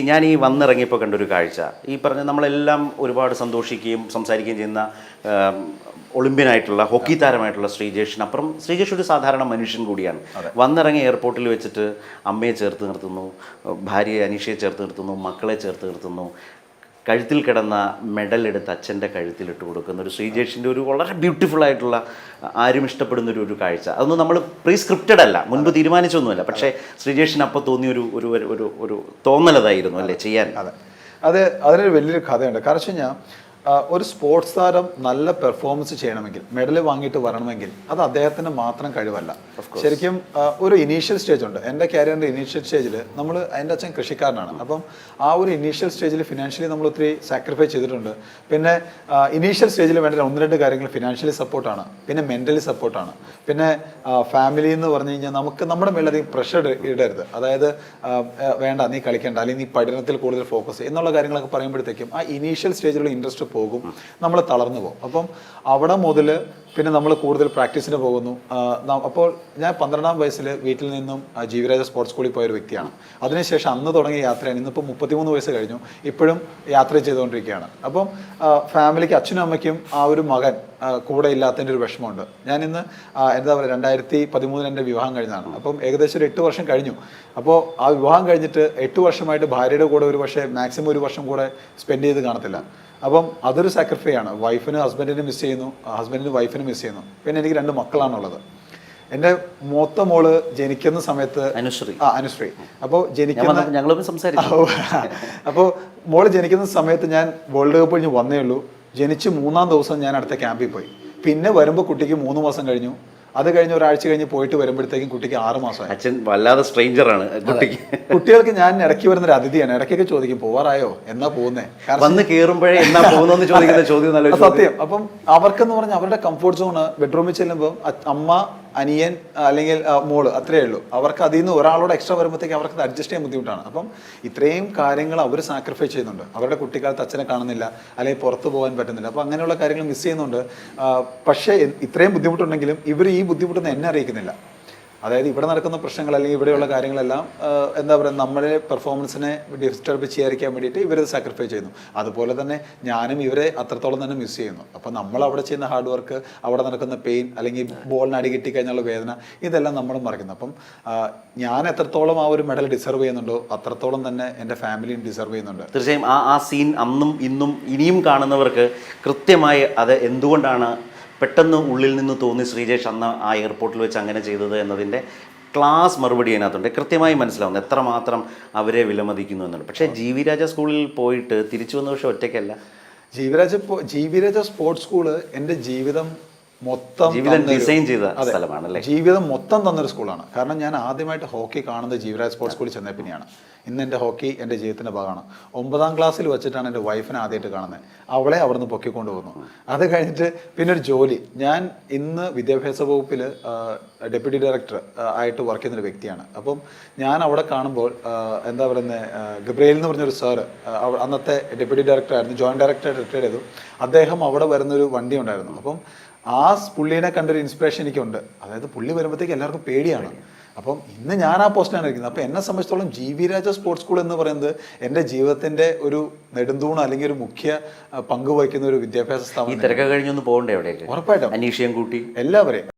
ഞാൻ ഈ വന്നിറങ്ങിയപ്പോൾ കണ്ടൊരു കാഴ്ച, ഈ പറഞ്ഞ നമ്മളെല്ലാം ഒരുപാട് സന്തോഷിക്കുകയും സംസാരിക്കുകയും ചെയ്യുന്ന ഒളിമ്പ്യനായിട്ടുള്ള ഹോക്കി താരമായിട്ടുള്ള ശ്രീജേഷിനപ്പുറം ശ്രീജേഷ് ഒരു സാധാരണ മനുഷ്യൻ കൂടിയാണ്. വന്നിറങ്ങിയ എയർപോർട്ടിൽ വെച്ചിട്ട് അമ്മയെ ചേർത്ത് നിർത്തുന്നു, ഭാര്യയെ അനീഷയെ ചേർത്ത് നിർത്തുന്നു, മക്കളെ ചേർത്ത് നിർത്തുന്നു, കഴുത്തിൽ കിടന്ന മെഡൽ എടുത്ത് അച്ഛൻ്റെ കഴുത്തിലിട്ട് കൊടുക്കുന്ന ഒരു ശ്രീജേഷിൻ്റെ ഒരു വളരെ ബ്യൂട്ടിഫുൾ ആയിട്ടുള്ള, ആരും ഇഷ്ടപ്പെടുന്ന ഒരു കാഴ്ച. അതൊന്നും നമ്മൾ പ്രീ സ്ക്രിപ്റ്റഡ് അല്ല, മുൻപ് തീരുമാനിച്ചൊന്നുമല്ല. പക്ഷേ ശ്രീജേഷിന് അപ്പോൾ തോന്നിയ ഒരു തോന്നലതായിരുന്നു അല്ലേ ചെയ്യാൻ. അത് അതിനൊരു വലിയൊരു കഥയുണ്ട്. കാരണം വെച്ച് കഴിഞ്ഞാൽ ഒരു സ്പോർട്സ് താരം നല്ല പെർഫോമൻസ് ചെയ്യണമെങ്കിൽ, മെഡൽ വാങ്ങിയിട്ട് വരണമെങ്കിൽ അത് അദ്ദേഹത്തിൻ്റെ മാത്രം കഴിവല്ല. ശരിക്കും ഒരു ഇനീഷ്യൽ സ്റ്റേജ് ഉണ്ട്. എൻ്റെ കരിയറിൻ്റെ ഇനീഷ്യൽ സ്റ്റേജിൽ എൻ്റെ അച്ഛൻ കൃഷിക്കാരനാണ്. അപ്പം ആ ഒരു ഇനീഷ്യൽ സ്റ്റേജിൽ ഫിനാൻഷ്യലി നമ്മൾ ഒത്തിരി സാക്രിഫൈസ് ചെയ്തിട്ടുണ്ട്. പിന്നെ ഇനീഷ്യൽ സ്റ്റേജിൽ വേണ്ട 1-2 കാര്യങ്ങൾ ഫിനാൻഷ്യലി സപ്പോർട്ടാണ്, പിന്നെ മെൻ്റലി സപ്പോർട്ടാണ്, പിന്നെ ഫാമിലി എന്ന് പറഞ്ഞു കഴിഞ്ഞാൽ നമുക്ക് നമ്മുടെ മേലധികം പ്രഷർ ഇടരുത്. അതായത് വേണ്ട നീ കളിക്കേണ്ട, അല്ലെങ്കിൽ നീ പഠനത്തിൽ കൂടുതൽ ഫോക്കസ് എന്നുള്ള കാര്യങ്ങളൊക്കെ പറയുമ്പോഴത്തേക്കും ആ ഇനീഷ്യൽ സ്റ്റേജിലുള്ള ഇൻട്രസ്റ്റ് പോകും, നമ്മൾ തളർന്നു പോകും. അപ്പം അവിടെ മുതൽ പിന്നെ നമ്മൾ കൂടുതൽ പ്രാക്ടീസിന് പോകുന്നു. അപ്പോൾ ഞാൻ 12-ാം വയസ്സിൽ വീട്ടിൽ നിന്നും ജീവിരാജ സ്പോർട്സ് സ്കൂളിൽ പോയൊരു വ്യക്തിയാണ്. അതിനുശേഷം അന്ന് തുടങ്ങിയ യാത്രയാണ്. ഇന്നിപ്പോൾ 33 വയസ്സ് കഴിഞ്ഞു, ഇപ്പോഴും യാത്ര ചെയ്തുകൊണ്ടിരിക്കുകയാണ്. അപ്പം ഫാമിലിക്ക്, അച്ഛനും അമ്മയ്ക്കും ആ ഒരു മകൻ കൂടെ ഇല്ലാത്തതിൻ്റെ ഒരു വിഷമമുണ്ട്. ഞാനിന്ന് എന്താ പറയുക, 2013 എൻ്റെ വിവാഹം കഴിഞ്ഞതാണ്. അപ്പം ഏകദേശം ഒരു 8 വർഷം കഴിഞ്ഞു. അപ്പോൾ ആ വിവാഹം കഴിഞ്ഞിട്ട് 8 വർഷമായിട്ട് ഭാര്യയുടെ കൂടെ ഒരു പക്ഷേ മാക്സിമം 1 വർഷം കൂടെ സ്പെൻഡ് ചെയ്ത് കാണത്തില്ല. അപ്പം അതൊരു സാക്രിഫൈ ആണ്. വൈഫിന് ഹസ്ബൻഡിനെ മിസ് ചെയ്യുന്നു, ഹസ്ബൻഡിന് വൈഫിനെ മിസ് ചെയ്യുന്നു. പിന്നെ എനിക്ക് 2 മക്കളാണുള്ളത്. എൻ്റെ മൂത്ത മോള് ജനിക്കുന്ന സമയത്ത് അനുശ്രീ. അപ്പോൾ അപ്പോൾ മോള് ജനിക്കുന്ന സമയത്ത് ഞാൻ വേൾഡ് കപ്പ് കഴിഞ്ഞ് വന്നേ ഉള്ളൂ. ജനിച്ച് 3-ാം ദിവസം ഞാൻ അടുത്ത ക്യാമ്പിൽ പോയി. പിന്നെ വരുമ്പോൾ കുട്ടിക്ക് 3 മാസം കഴിഞ്ഞു. അത് കഴിഞ്ഞ് ഒരാഴ്ച കഴിഞ്ഞ് പോയിട്ട് വരുമ്പോഴത്തേക്കും കുട്ടിക്ക് 6 മാസമായി. അച്ഛൻ വല്ലാതെ സ്ട്രേഞ്ചറാണ്. കുട്ടികൾക്ക് ഞാൻ ഇടയ്ക്ക് വരുന്നൊരു അതിഥിയാണ്. ഇടയ്ക്കൊക്കെ ചോദിക്കും പോവാറായോ, എന്നാ പോകുന്നേ, വന്ന് കയറുമ്പോഴേ എന്നാ പോകുന്നെന്ന് ചോദിക്കുന്ന ചോദ്യം സത്യം. അപ്പം അവർക്കെന്ന് പറഞ്ഞാൽ അവരുടെ കംഫോർട്ട് സോണ് ബെഡ്റൂമിൽ ചെല്ലുമ്പോൾ അമ്മ, അനിയൻ അല്ലെങ്കിൽ മോള്, അത്രയേ ഉള്ളൂ. അവർക്ക് അതിൽ നിന്ന് ഒരാളോട് എക്സ്ട്രാ വരുമ്പോഴത്തേക്ക് അവർക്ക് അഡ്ജസ്റ്റ് ചെയ്യാൻ ബുദ്ധിമുട്ടാണ്. അപ്പം ഇത്രയും കാര്യങ്ങൾ അവർ സാക്രിഫൈസ് ചെയ്യുന്നുണ്ട്. അവരുടെ കുട്ടിക്കാലത്ത് അച്ഛനെ കാണുന്നില്ല, അല്ലെങ്കിൽ പുറത്ത് പോകാൻ പറ്റുന്നില്ല. അപ്പോൾ അങ്ങനെയുള്ള കാര്യങ്ങൾ മിസ് ചെയ്യുന്നുണ്ട്. പക്ഷേ ഇത്രയും ബുദ്ധിമുട്ടുണ്ടെങ്കിലും ഇവർ ഈ ബുദ്ധിമുട്ടൊന്നും എന്നെ അറിയിക്കുന്നില്ല. അതായത് ഇവിടെ നടക്കുന്ന പ്രശ്നങ്ങൾ അല്ലെങ്കിൽ ഇവിടെയുള്ള കാര്യങ്ങളെല്ലാം എന്താ പറയുക, നമ്മളെ പെർഫോമൻസിനെ ഡിസ്റ്റർബ് ചെയ്യാതിരിക്കാൻ വേണ്ടിയിട്ട് ഇവരത് സാക്രിഫൈസ് ചെയ്യുന്നു. അതുപോലെ തന്നെ ഞാനും ഇവരെ അത്രത്തോളം തന്നെ മിസ് ചെയ്യുന്നു. അപ്പോൾ നമ്മൾ അവിടെ ചെയ്യുന്ന ഹാർഡ് വർക്ക്, അവിടെ നടക്കുന്ന പെയിൻ, അല്ലെങ്കിൽ ബോളിന് അടി കിട്ടിക്കഴിഞ്ഞുള്ള വേദന, ഇതെല്ലാം നമ്മൾ മറക്കുന്നു. അപ്പം ഞാൻ എത്രത്തോളം ആ ഒരു മെഡൽ ഡിസർവ് ചെയ്യുന്നുണ്ടോ അത്രത്തോളം തന്നെ എൻ്റെ ഫാമിലിയും ഡിസർവ് ചെയ്യുന്നുണ്ട്. തീർച്ചയായും ആ സീൻ അന്നും ഇന്നും ഇനിയും കാണുന്നവർക്ക് കൃത്യമായി അത് എന്തുകൊണ്ടാണ് പെട്ടെന്ന് ഉള്ളിൽ നിന്ന് തോന്നി ശ്രീജേഷ് അന്ന് ആ എയർപോർട്ടിൽ വെച്ച് അങ്ങനെ ചെയ്തത് എന്നതിൻ്റെ ക്ലാസ് മറുപടി അതിനകത്തുണ്ട്. കൃത്യമായി മനസ്സിലാവുന്നു എത്രമാത്രം അവരെ വിലമതിക്കുന്നു എന്നുള്ളത്. പക്ഷേ ജീവിരാജ സ്കൂളിൽ പോയിട്ട് തിരിച്ചു വന്ന പക്ഷേ ഒറ്റയ്ക്കല്ല. ജീവിരാജ സ്പോർട്സ് സ്കൂള് എൻ്റെ ജീവിതം ഡിസൈൻ ചെയ്ത സ്ഥലമാണല്ലേ. ജീവിതം മൊത്തം തന്നൊരു സ്കൂളാണ്. കാരണം ഞാൻ ആദ്യമായിട്ട് ഹോക്കി കാണുന്നത് ജീവിരാജ് സ്പോർട്സ് സ്കൂളിൽ ചെന്നേ പിന്നെയാണ്. ഇന്ന് എൻ്റെ ഹോക്കി എൻ്റെ ജീവിതത്തിൻ്റെ ഭാഗമാണ്. 9-ാം ക്ലാസ്സിൽ വെച്ചിട്ടാണ് എൻ്റെ വൈഫിനെ ആദ്യമായിട്ട് കാണുന്നത്. അവളെ അവിടെ നിന്ന് പൊക്കിക്കൊണ്ട് പോകുന്നു. അത് കഴിഞ്ഞിട്ട് പിന്നെ ഒരു ജോലി. ഞാൻ ഇന്ന് വിദ്യാഭ്യാസ വകുപ്പിൽ ഡെപ്യൂട്ടി ഡയറക്ടർ ആയിട്ട് വർക്ക് ചെയ്യുന്നൊരു വ്യക്തിയാണ്. അപ്പം ഞാൻ അവിടെ കാണുമ്പോൾ എന്താ പറയുന്നത്, ഗബ്രിയേൽ എന്ന് പറഞ്ഞൊരു സാറ്, അന്നത്തെ ഡെപ്യൂട്ടി ഡയറക്ടർ ആയിരുന്നു, ജോയിൻറ്റ് ഡയറക്ടറായിട്ട് റിട്ടയർഡ് ചെയ്തു. അദ്ദേഹം അവിടെ വരുന്നൊരു വണ്ടി ഉണ്ടായിരുന്നു. അപ്പം ആ പുള്ളീനെ കണ്ടൊരു ഇൻസ്പിറേഷൻ എനിക്കുണ്ട്. അതായത് പുള്ളി വരുമ്പോഴത്തേക്ക് എല്ലാവർക്കും പേടിയാണ്. അപ്പം ഇന്ന് ഞാൻ ആ പോസ്റ്റിലാണ് ഇരിക്കുന്നത്. അപ്പം എന്നെ സംബന്ധിച്ചിടത്തോളം ജീവിരാജ സ്പോർട്സ് സ്കൂൾ എന്ന് പറയുന്നത് എൻ്റെ ജീവിതത്തിൻ്റെ ഒരു നെടുന്തൂണ്, അല്ലെങ്കിൽ ഒരു മുഖ്യ പങ്ക് വഹിക്കുന്ന ഒരു വിദ്യാഭ്യാസ സ്ഥാപനം. തിരക്ക് കഴിഞ്ഞൊന്ന് പോകണ്ടേ അവിടേക്ക്? ഉറപ്പായിട്ടും അനീഷയും കൂട്ടി എല്ലാവരെയും